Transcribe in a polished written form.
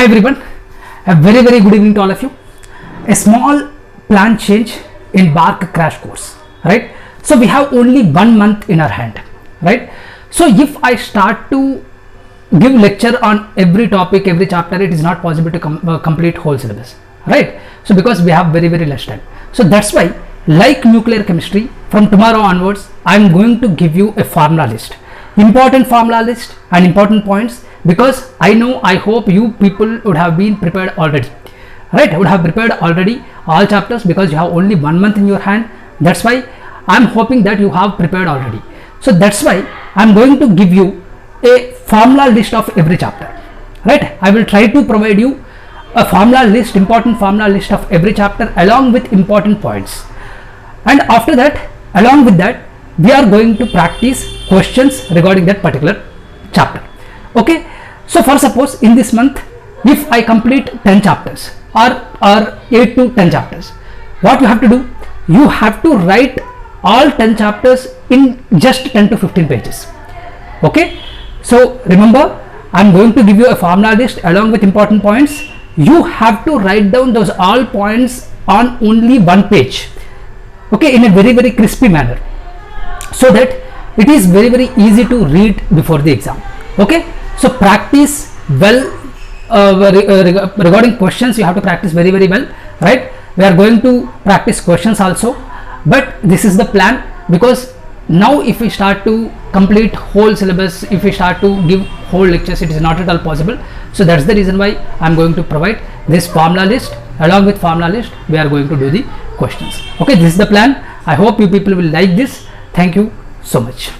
Hi everyone, a very good evening to all of you. A small plan change in BARC crash course, right? So we have only 1 month in our hand, right? So if I start to give lecture on every topic, every chapter, it is not possible to complete whole syllabus, right? So because we have very less time. So that's why, like nuclear chemistry, from tomorrow onwards, I am going to give you a formula list, important formula list and important points, because I hope you people would have been prepared already, right? Would have prepared already all chapters, because you have only 1 month in your hand. That's why I'm hoping that you have prepared already. So that's why I'm going to give you a formula list of every chapter, right? I will try to provide you a formula list, important formula list of every chapter along with important points. And after that, along with that, we are going to practice questions regarding that particular chapter. Okay, so for suppose in this month, if I complete 10 chapters or 8 to 10 chapters, what you have to do, you have to write all 10 chapters in just 10 to 15 pages. Okay, so remember, I'm going to give you a formula list along with important points. You have to write down those all points on only 1 page, okay, in a very crispy manner, so that it is very easy to read before the exam. Okay, so practice well. Regarding questions, you have to practice very well, right? We are going to practice questions also, but this is the plan, because now if we start to complete whole syllabus, if we start to give whole lectures, it is not at all possible. So that's the reason why I'm going to provide this formula list. Along with formula list, we are going to do the questions. Okay, this is the plan. I hope you people will like this. Thank you so much.